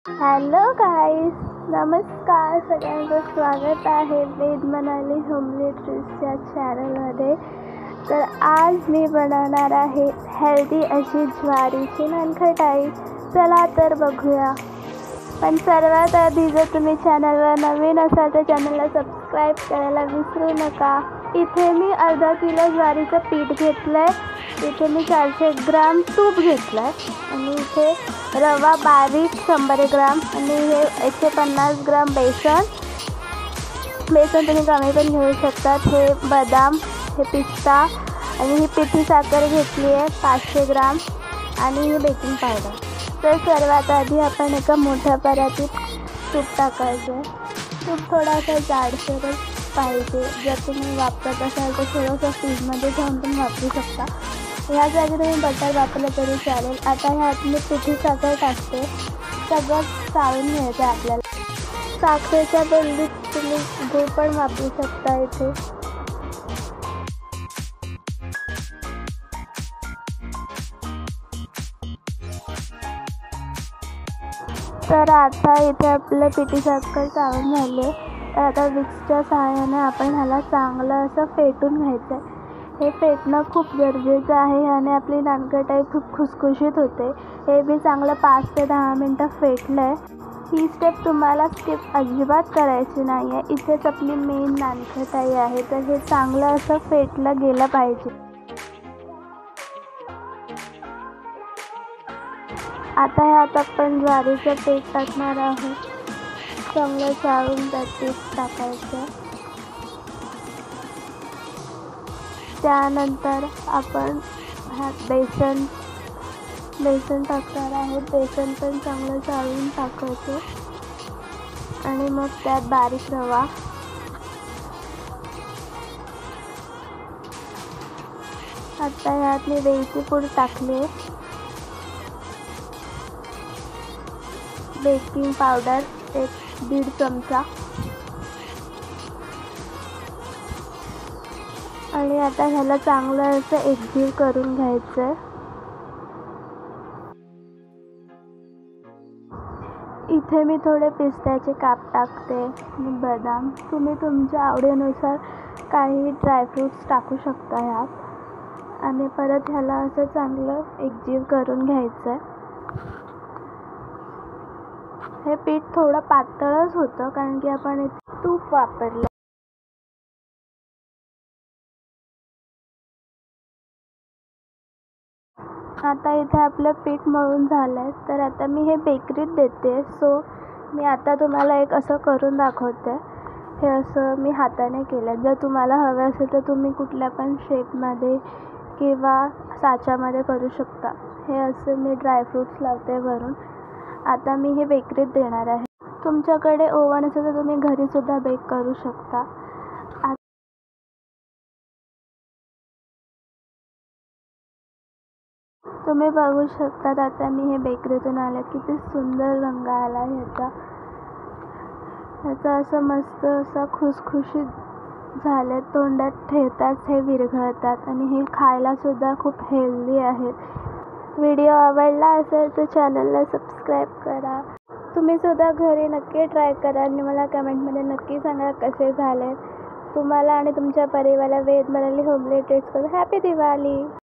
Hello गाईस, नमस्कार. सगळ्यांचं स्वागत आहे वेद मनाली होमली ट्रीसच्या चॅनलमध्ये. तर आज मी बनवणार आहे हेल्दी अशी ज्वारीची नानखटाई. चला तर बघूया. पण सर्वात आधी जर तुम्ही चॅनलवर नवीन असाल तर चॅनलला सबस्क्राईब करायला विसरू नका. इथे मी अर्धा किलो ज्वारीचं पीठ घेतलं आहे. इथे मी 400 ग्राम तूप घेतलं आहे आणि इथे रवा बारीक 100 ग्राम आणि हे 150 ग्राम बेसन तुम्ही कमी पण घेऊ शकतात. हे बदाम, हे पिस्ता आणि ही पिठी साखर घेतली आहे 500 ग्राम आणि हे बेकिंग पावडर. तर सर्वात आधी आपण एका मोठ्या परातीत तूप टाकायचं आहे. तूप थोडासा जाडसरच पाहिजे. जर तुम्ही वापरत असाल तर थोडंसं फ्रीजमध्ये ठेवून पण वापरू शकता. ह्या जागी तुम्ही बटर वापरलं तरी चालेल. आता ह्यात मी पिठी साखर टाकते. सगळं चाळून घ्यायचं आहे आपल्याला. साखरेच्या बदलीत तुम्ही गूळ पण वापरू शकता इथे. तर आता इथे आपलं पिठी साखर चाळून झाली आहे. तर आता विक्सच्या सहाय्याने आपण ह्याला चांगलं असं फेटून घ्यायचं आहे. हे फेटणं खूप गरजेचं आहे आणि आपली नानखटाई खूप खुसखुशीत होते. हे मी चांगलं 5 ते 10 मिनटं फेटलं आहे. ही स्टेप तुम्हाला स्किप अजिबात करायची नाही आहे. इथेच आपली मेन नानखटाई आहे. तर हे चांगलं असं फेटलं गेलं पाहिजे. आता ह्यात आपण ज्वारीचं पीठ टाकणार आहोत. चांगलं चाळून त्यात पीठ टाकायचं. त्यानंतर आपण ह्यात बेसन टाकणार आहोत. बेसन पण चांगलं चाळून टाकायचं आणि मग त्यात बारीक रवा, आता ह्यात मी वेलची पूड टाकली, बेकिंग पावडर 1-1.5 चमचा आणि आता ह्याला चांगलं असं एकजीव करून घ्यायचं आहे. इथे मी थोडे पिस्त्याचे काप टाकते आणि बदाम. तुम्ही तुमच्या आवडीनुसार काही ड्रायफ्रूट्स टाकू शकता ह्यात आणि परत ह्याला असं चांगलं एकजीव करून घ्यायचं आहे. हे पीठ थोडं पातळच होतं कारण की आपण इथे तूप वापरलं. आता इथे आपलं पीठ मळून झालं आहे. तर आता मी हे बेकरीत देते. सो मी आता तुम्हाला एक असं करून दाखवते. हे असं मी हाताने केलं. जर तुम्हाला हवं असेल तर तुम्ही कुठल्या पण शेपमध्ये किंवा साच्यामध्ये करू शकता. हे असं मी ड्रायफ्रूट्स लावते वरून. आता मी हे बेकरीत देणार आहे. तुमच्याकडे ओव्हन असेल तर तुम्ही घरीसुद्धा बेक करू शकता. तुम्ही बघू शकता आता मी हे बेकरीतून आले. किती सुंदर रंग आला ह्याचा असं मस्त असं खुसखुशीत झाले. तोंडात ठेवताच हे विरघळतात आणि हे खायलासुद्धा खूप हेल्दी आहेत. व्हिडिओ आवडला असेल तर चॅनलला सबस्क्राईब करा. तुम्हीसुद्धा घरी नक्की ट्राय करा आणि मला कमेंटमध्ये नक्की सांगा कसे झाले. तुम्हाला आणि तुमच्या परिवाराला वेद मनाली होमली ट्रीट्स करून हॅपी दिवाळी.